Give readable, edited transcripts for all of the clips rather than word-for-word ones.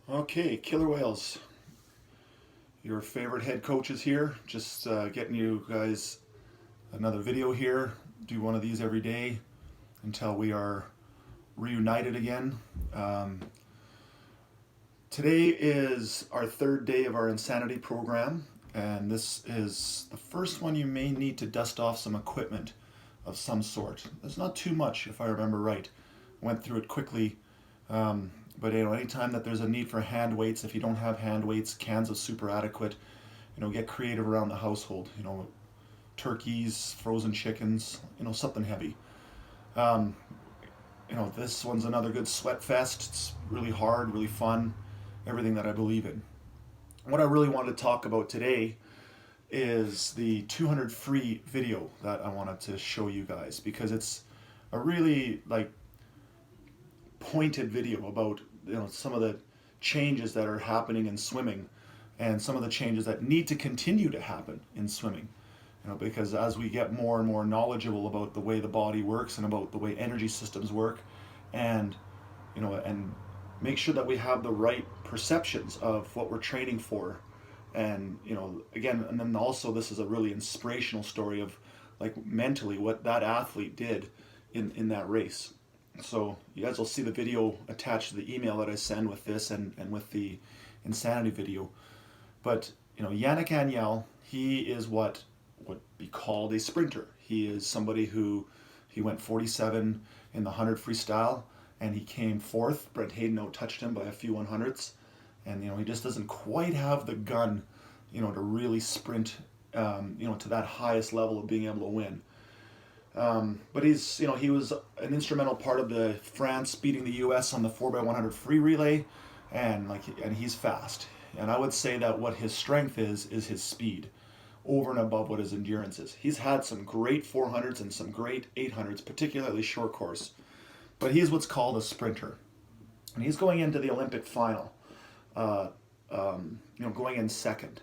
Okay, Killer Whales, your favorite head coaches here. Just getting you guys another video here. Do one of these every day until we are reunited again. Um, Today is our third day of our Insanity program, and this is the first one you may need to dust off some equipment of some sort. There's not too much, if I remember right. Went through it quickly. Um, but anytime that there's a need for hand weights, if you don't have hand weights, cans of super adequate, get creative around the household. Turkeys, frozen chickens, something heavy. Um, this one's another good sweat fest. It's really hard, really fun, everything that I believe in. What I really wanted to talk about today is the 200 free video that I wanted to show you guys because it's a really pointed video about some of the changes that are happening in swimming and some of the changes that need to continue to happen in swimming. Because as we get more and more knowledgeable about the way the body works and about the way energy systems work, and and make sure that we have the right perceptions of what we're training for, and again, and then also this is a really inspirational story of mentally what that athlete did in that race. So you guys will see the video attached to the email that I send with this and with the Insanity video. But Yannick Agnel, he is what would be called a sprinter. He is somebody who he went 47 in the 100 freestyle, and he came fourth. Brent Hayden out-touched him by a few 100ths, and he just doesn't quite have the gun, to really sprint, to that highest level of being able to win. But he was an instrumental part of the France beating the U.S. on the 4x100 free relay, and he's fast. And I would say that what his strength is his speed, over and above what his endurance is. He's had some great 400s and some great 800s, particularly short course, but he's what's called a sprinter, and he's going into the Olympic final, going in second.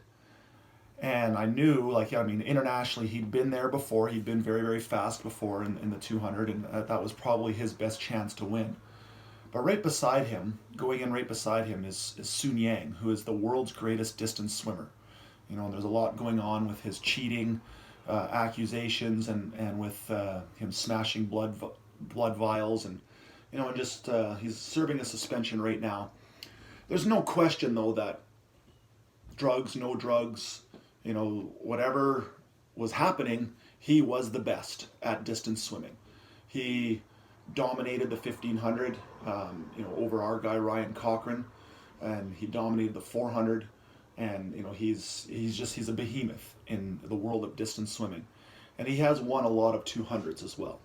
And I knew, internationally, he'd been there before. He'd been very, very fast before in the 200, and that was probably his best chance to win. But right beside him, going in right beside him, is Sun Yang, who is the world's greatest distance swimmer. And there's a lot going on with his cheating accusations and with him smashing blood vials, and he's serving a suspension right now. There's no question, though, that drugs, no drugs, whatever was happening, he was the best at distance swimming. He dominated the 1500, over our guy Ryan Cochran, and he dominated the 400, and he's a behemoth in the world of distance swimming, and he has won a lot of 200s as well.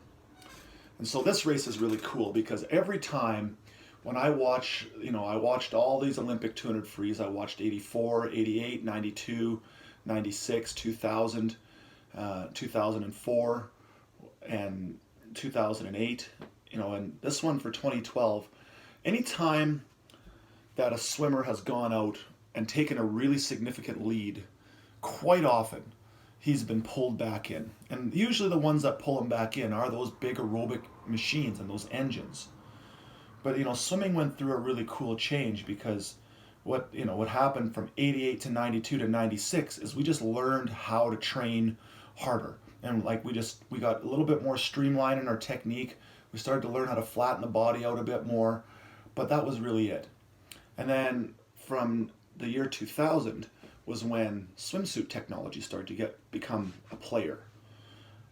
And so this race is really cool because every time when I watch, I watched all these Olympic 200 frees. I watched 84, 88, 92, 96, 2000, 2004, and 2008, and this one for 2012. Anytime that a swimmer has gone out and taken a really significant lead, quite often he's been pulled back in. And usually the ones that pull him back in are those big aerobic machines and those engines. But swimming went through a really cool change because what happened from 88 to 92 to 96 is we just learned how to train harder, and we got a little bit more streamlined in our technique. We started to learn how to flatten the body out a bit more, but that was really it. And then from the year 2000 was when swimsuit technology started to become a player.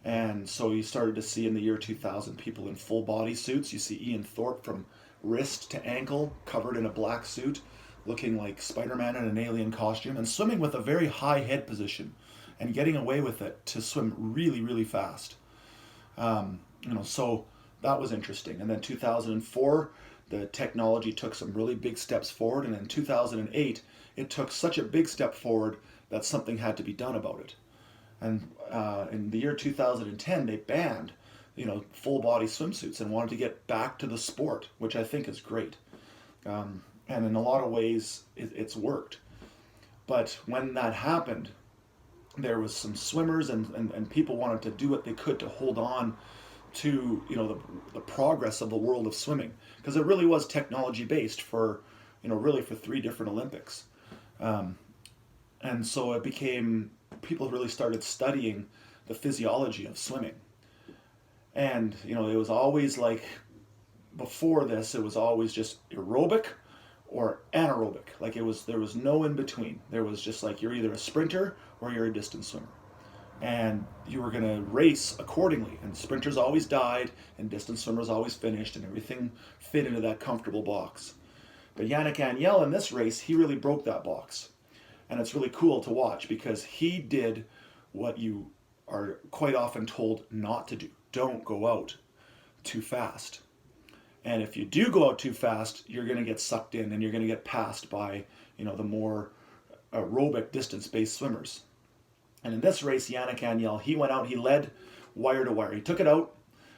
And so you started to see in the year 2000 people in full body suits. You see Ian Thorpe from wrist to ankle covered in a black suit, looking like Spider-Man in an alien costume, and swimming with a very high head position and getting away with it to swim really, really fast. So that was interesting. And then 2004, the technology took some really big steps forward, and in 2008, it took such a big step forward that something had to be done about it. And in the year 2010, they banned, full body swimsuits and wanted to get back to the sport, which I think is great. And in a lot of ways, it's worked. But when that happened, there was some swimmers and people wanted to do what they could to hold on to the progress of the world of swimming, because it really was technology based for really for 3 different Olympics. Um, and so it became, people really started studying the physiology of swimming. And, it was always like, before this, it was always just aerobic or anaerobic. Like there was no in between. There was just like, you're either a sprinter or you're a distance swimmer. And you were going to race accordingly. And sprinters always died, and distance swimmers always finished, and everything fit into that comfortable box. But Yannick Agnel in this race, he really broke that box. And it's really cool to watch because he did what you are quite often told not to do. Don't go out too fast. And if you do go out too fast, you're going to get sucked in and you're going to get passed by, the more aerobic distance-based swimmers. And in this race, Yannick Agnel, he went out, he led wire to wire. He took it out,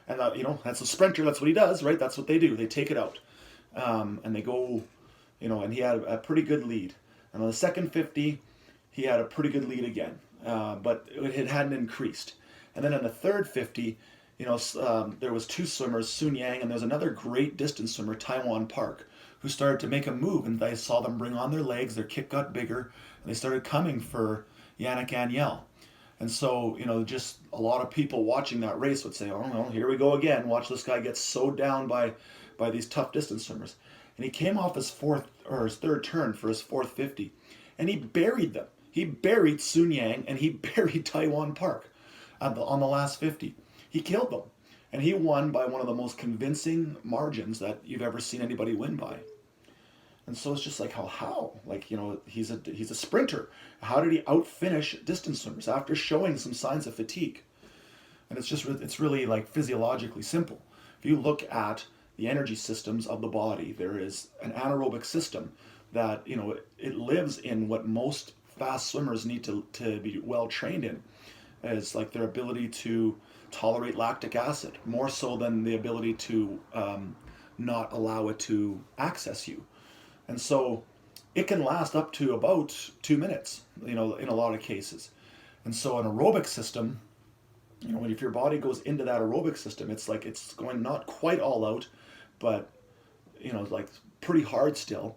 and that's a sprinter, that's what he does, right? That's what they do, they take it out. And they go, and he had a pretty good lead. And on the second 50, he had a pretty good lead again, but it hadn't increased. And then in the third 50, there was 2 swimmers, Sun Yang, and there was another great distance swimmer, Taiwan Park, who started to make a move, and I saw them bring on their legs, their kick got bigger, and they started coming for Yannick Agnel. And so, just a lot of people watching that race would say, oh no, here we go again. Watch this guy get so down by these tough distance swimmers. And he came off his third turn for his fourth 50, and he buried them. He buried Sun Yang, and he buried Taiwan Park on the last 50. He killed them. And he won by one of the most convincing margins that you've ever seen anybody win by. And so it's just like, how? Like, he's a sprinter. How did he outfinish distance swimmers after showing some signs of fatigue? And it's really like physiologically simple. If you look at the energy systems of the body, there is an anaerobic system that, it lives in what most fast swimmers need to be well trained in. It's like their ability to tolerate lactic acid, more so than the ability to not allow it to access you. And so it can last up to about 2 minutes, in a lot of cases. And so an aerobic system, if your body goes into that aerobic system, it's like it's going not quite all out, but, like pretty hard still.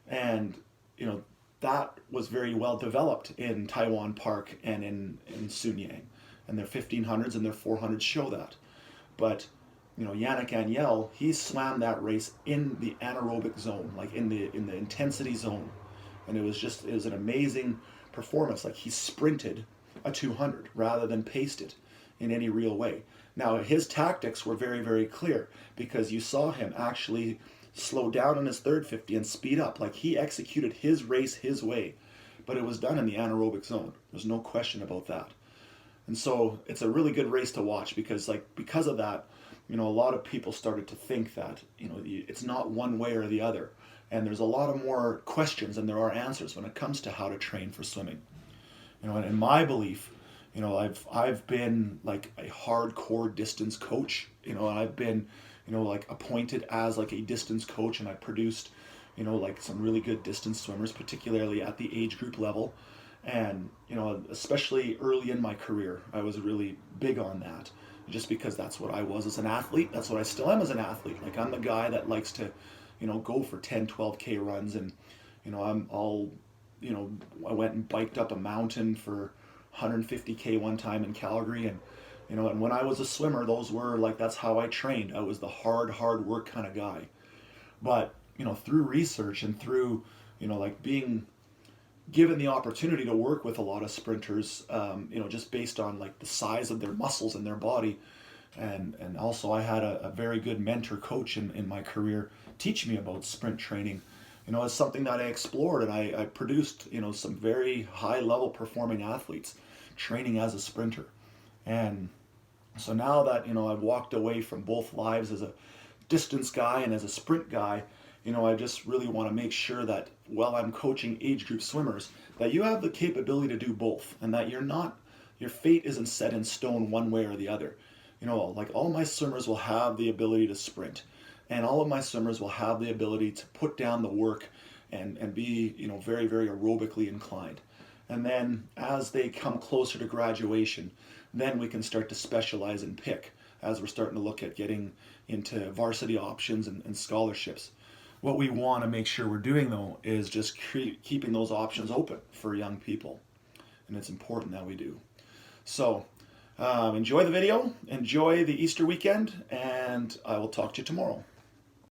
And, that was very well developed in Taiwan Park and in Sun Yang. And their 1500s and their 400s show that. But, Yannick Agnel, he swam that race in the anaerobic zone, like in the intensity zone. And it was an amazing performance. Like he sprinted a 200 rather than paced it in any real way. Now his tactics were very, very clear because you saw him actually slow down in his third 50 and speed up. Like he executed his race his way, but it was done in the anaerobic zone. There's no question about that. And so it's a really good race to watch because of that, a lot of people started to think that, it's not one way or the other. And there's a lot of more questions than there are answers when it comes to how to train for swimming. And in my belief, I've been like a hardcore distance coach, and I've been, like appointed as like a distance coach, and I produced, like some really good distance swimmers, particularly at the age group level. And, especially early in my career, I was really big on that just because that's what I was as an athlete. That's what I still am as an athlete. Like I'm the guy that likes to, go for 10, 12K runs. And, I went and biked up a mountain for 150K one time in Calgary. And, and when I was a swimmer, that's how I trained. I was the hard work kind of guy. But, through research and through, like being given the opportunity to work with a lot of sprinters, just based on like the size of their muscles in their body. And also I had a very good mentor coach in my career teach me about sprint training. It's something that I explored, and I produced, some very high level performing athletes training as a sprinter. And so now that, I've walked away from both lives as a distance guy and as a sprint guy, I just really want to make sure that while I'm coaching age group swimmers, that you have the capability to do both, and that your fate isn't set in stone one way or the other. Like all my swimmers will have the ability to sprint, and all of my swimmers will have the ability to put down the work and be, very, very aerobically inclined. And then as they come closer to graduation, then we can start to specialize and pick as we're starting to look at getting into varsity options and scholarships. What we want to make sure we're doing, though, is just keeping those options open for young people. And it's important that we do. So enjoy the video, enjoy the Easter weekend, and I will talk to you tomorrow.